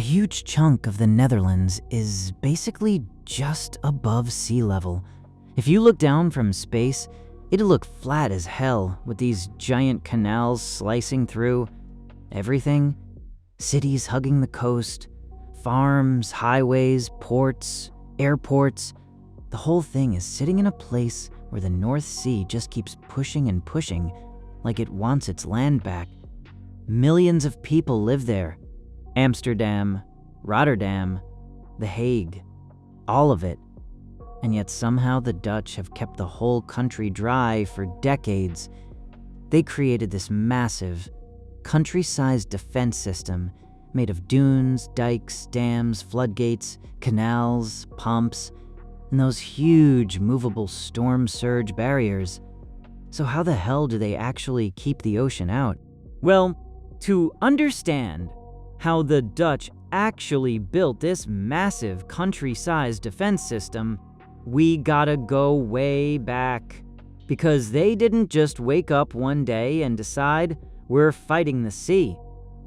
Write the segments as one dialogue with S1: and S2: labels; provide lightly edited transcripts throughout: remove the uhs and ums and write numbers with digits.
S1: huge chunk of the Netherlands is basically just above sea level. If you look down from space, it'll look flat as hell with these giant canals slicing through everything. Cities hugging the coast, farms, highways, ports, airports. The whole thing is sitting in a place where the North Sea just keeps pushing and pushing like it wants its land back. Millions of people live there. Amsterdam, Rotterdam, The Hague, all of it. And yet somehow the Dutch have kept the whole country dry for decades. They created this massive, country-sized defense system made of dunes, dikes, dams, floodgates, canals, pumps, and those huge movable storm surge barriers. So how the hell do they actually keep the ocean out? Well, to understand how the Dutch actually built this massive country-sized defense system, we gotta go way back. Because they didn't just wake up one day and decide, we're fighting the sea.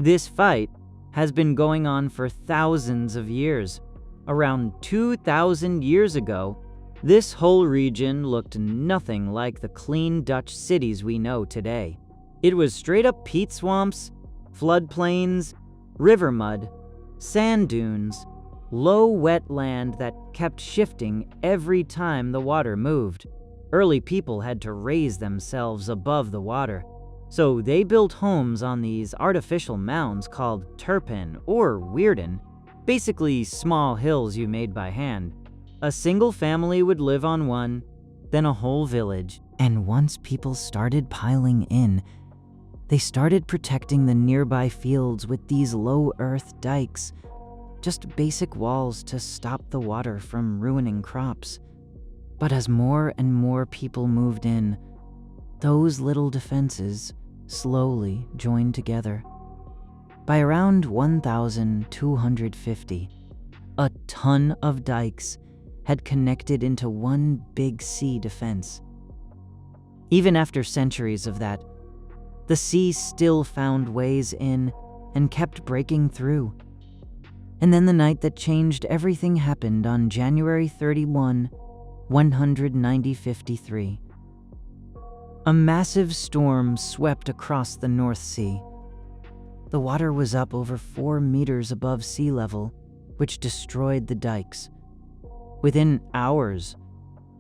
S1: This fight has been going on for thousands of years. Around 2,000 years ago, this whole region looked nothing like the clean Dutch cities we know today. It was straight up peat swamps, floodplains, river mud, sand dunes, low wet land that kept shifting every time the water moved. Early people had to raise themselves above the water, so they built homes on these artificial mounds called turpen or weirden, basically small hills you made by hand. A single family would live on one, then a whole village. And once people started piling in, they started protecting the nearby fields with these low earth dikes, just basic walls to stop the water from ruining crops. But as more and more people moved in, those little defenses slowly joined together. By around 1250, a ton of dikes had connected into one big sea defense. Even after centuries of that, the sea still found ways in and kept breaking through. And then the night that changed everything happened on January 31, 19053. A massive storm swept across the North Sea. The water was up over 4 meters above sea level, which destroyed the dikes. Within hours,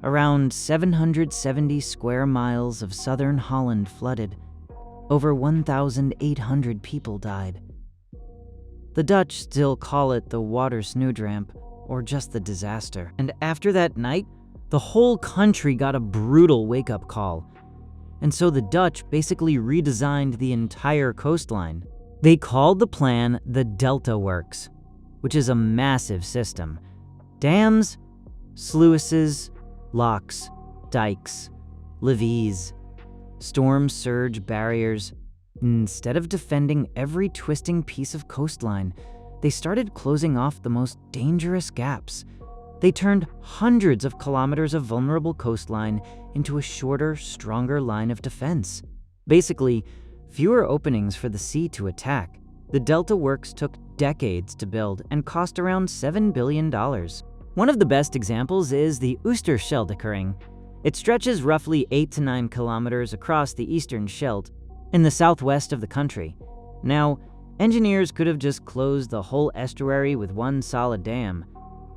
S1: around 770 square miles of southern Holland flooded. Over 1,800 people died. The Dutch still call it the watersnoodramp, or just the disaster. And after that night, the whole country got a brutal wake-up call. And so the Dutch basically redesigned the entire coastline. They called the plan the Delta Works, which is a massive system. Dams, sluices, locks, dikes, levees, storm surge barriers. Instead of defending every twisting piece of coastline, they started closing off the most dangerous gaps. They turned hundreds of kilometers of vulnerable coastline into a shorter, stronger line of defense. Basically, fewer openings for the sea to attack. The Delta Works took decades to build and cost around $7 billion. One of the best examples is the Oosterscheldekering. It stretches roughly 8 to 9 kilometers across the eastern Scheldt in the southwest of the country. Now, engineers could have just closed the whole estuary with one solid dam.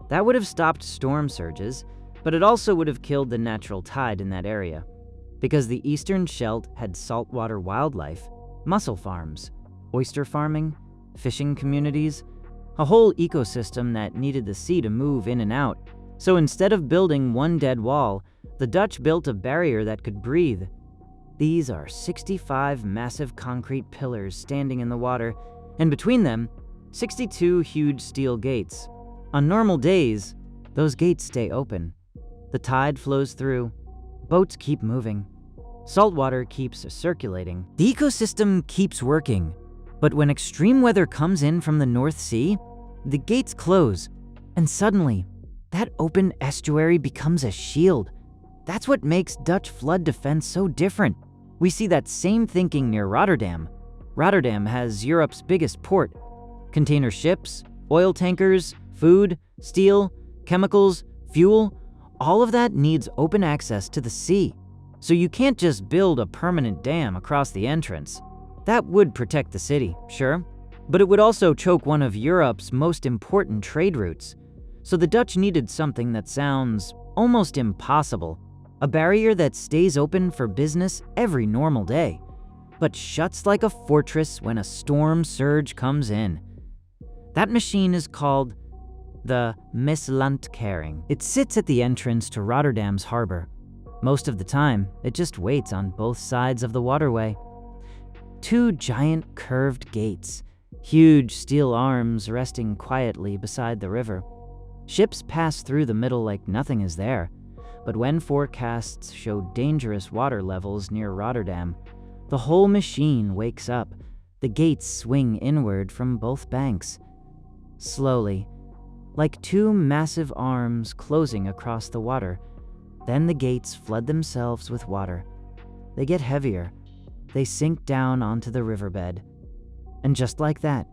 S1: That would have stopped storm surges, but it also would have killed the natural tide in that area. Because the eastern Scheldt had saltwater wildlife, mussel farms, oyster farming, fishing communities, a whole ecosystem that needed the sea to move in and out. So instead of building one dead wall, the Dutch built a barrier that could breathe. These are 65 massive concrete pillars standing in the water, and between them, 62 huge steel gates. On normal days, those gates stay open. The tide flows through, boats keep moving, saltwater keeps circulating. The ecosystem keeps working, but when extreme weather comes in from the North Sea, the gates close, and suddenly, that open estuary becomes a shield. That's what makes Dutch flood defense so different. We see that same thinking near Rotterdam. Rotterdam has Europe's biggest port. Container ships, Oil tankers, food, steel, chemicals, fuel, all of that needs open access to the sea. So you can't just build a permanent dam across the entrance. That would protect the city, sure, but it would also choke one of Europe's most important trade routes. So the Dutch needed something that sounds almost impossible, a barrier that stays open for business every normal day, but shuts like a fortress when a storm surge comes in. That machine is called the Mislandkering. It sits at the entrance to Rotterdam's harbor. Most of the time, it just waits on both sides of the waterway. Two giant curved gates, huge steel arms resting quietly beside the river. Ships pass through the middle like nothing is there, but when forecasts show dangerous water levels near Rotterdam, the whole machine wakes up. The gates swing inward from both banks. Slowly, like two massive arms closing across the water, then the gates flood themselves with water. They get heavier. They sink down onto the riverbed. And just like that,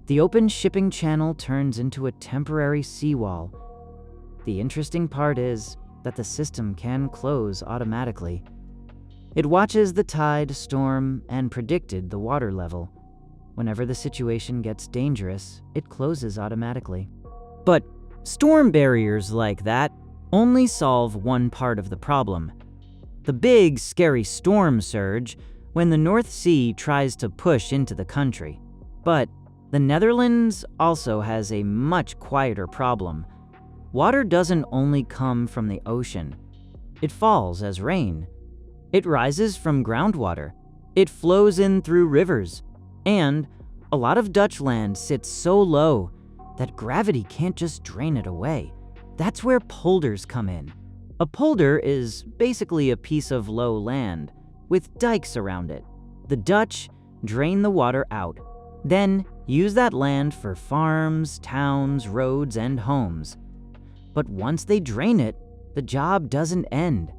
S1: the open shipping channel turns into a temporary seawall. The interesting part is that the system can close automatically. It watches the tide, storm, and predicted the water level. Whenever the situation gets dangerous, it closes automatically. But storm barriers like that only solve one part of the problem. The big, scary storm surge when the North Sea tries to push into the country. But the Netherlands also has a much quieter problem. Water doesn't only come from the ocean. It falls as rain. It rises from groundwater. It flows in through rivers. And a lot of Dutch land sits so low that gravity can't just drain it away. That's where polders come in. A polder is basically a piece of low land with dikes around it. The Dutch drain the water out, then use that land for farms, towns, roads, and homes. But once they drain it, the job doesn't end.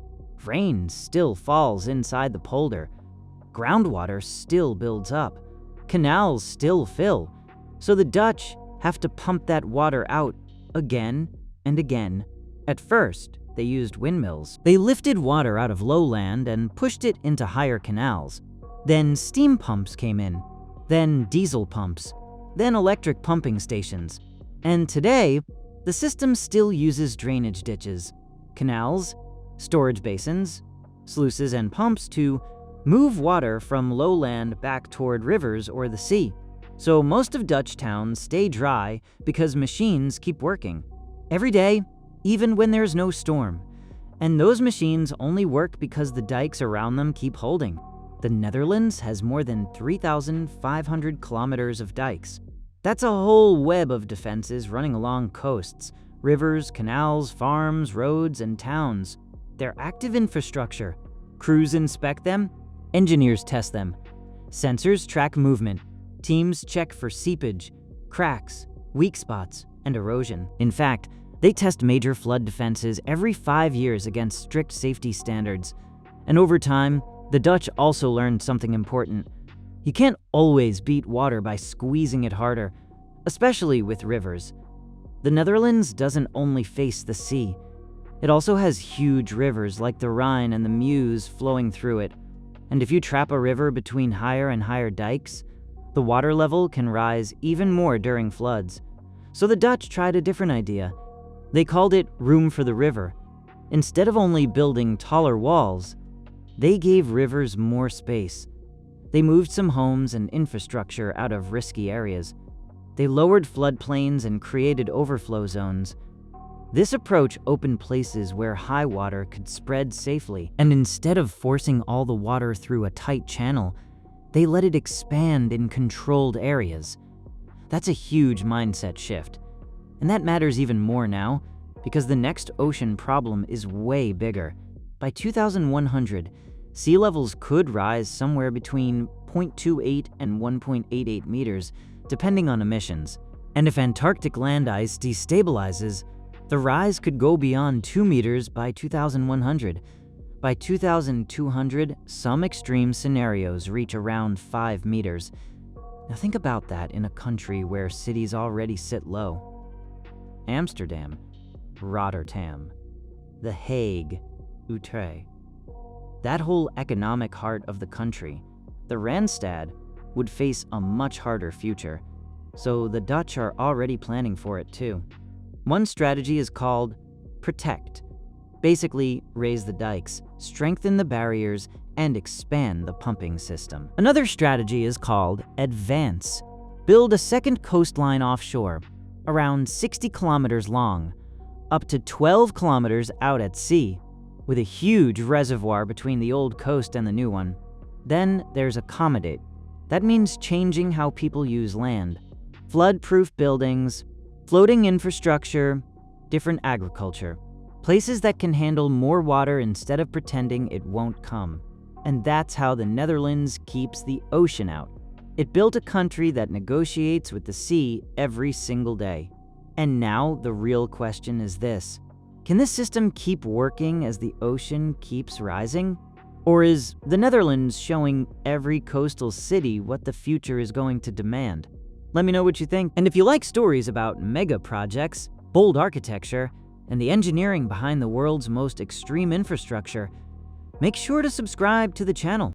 S1: Rain still falls inside the polder. Groundwater still builds up. Canals still fill. So the Dutch have to pump that water out again and again. At first, they used windmills. They lifted water out of lowland and pushed it into higher canals. Then steam pumps came in. Then diesel pumps. Then electric pumping stations. And today, the system still uses drainage ditches, canals, storage basins, sluices, and pumps to move water from lowland back toward rivers or the sea. So most of Dutch towns stay dry because machines keep working. Every day, even when there's no storm. And those machines only work because the dikes around them keep holding. The Netherlands has more than 3,500 kilometers of dikes. That's a whole web of defenses running along coasts, rivers, canals, farms, roads, and towns. They're active infrastructure. Crews inspect them, engineers test them. Sensors track movement. Teams check for seepage, cracks, weak spots, and erosion. In fact, they test major flood defenses every 5 years against strict safety standards. And over time, the Dutch also learned something important. You can't always beat water by squeezing it harder, especially with rivers. The Netherlands doesn't only face the sea. It also has huge rivers like the Rhine and the Meuse flowing through it. And if you trap a river between higher and higher dikes, the water level can rise even more during floods. So the Dutch tried a different idea. They called it room for the river. Instead of only building taller walls, they gave rivers more space. They moved some homes and infrastructure out of risky areas. They lowered floodplains and created overflow zones. This approach opened places where high water could spread safely, and instead of forcing all the water through a tight channel, they let it expand in controlled areas. That's a huge mindset shift. And that matters even more now, because the next ocean problem is way bigger. By 2100, sea levels could rise somewhere between 0.28 and 1.88 meters, depending on emissions. And if Antarctic land ice destabilizes, the rise could go beyond 2 meters by 2100. By 2200, some extreme scenarios reach around 5 meters. Now think about that in a country where cities already sit low. Amsterdam, Rotterdam, The Hague, Utrecht. That whole economic heart of the country, the Randstad, would face a much harder future, so the Dutch are already planning for it too. One strategy is called protect. Basically, raise the dikes, strengthen the barriers, and expand the pumping system. Another strategy is called advance. Build a second coastline offshore, around 60 kilometers long, up to 12 kilometers out at sea, with a huge reservoir between the old coast and the new one. Then there's accommodate. That means changing how people use land. Flood-proof buildings, floating infrastructure, different agriculture. Places that can handle more water instead of pretending it won't come. And that's how the Netherlands keeps the ocean out. It built a country that negotiates with the sea every single day. And now the real question is this: can this system keep working as the ocean keeps rising? Or is the Netherlands showing every coastal city what the future is going to demand? Let me know what you think. And if you like stories about mega projects, bold architecture, and the engineering behind the world's most extreme infrastructure, make sure to subscribe to the channel.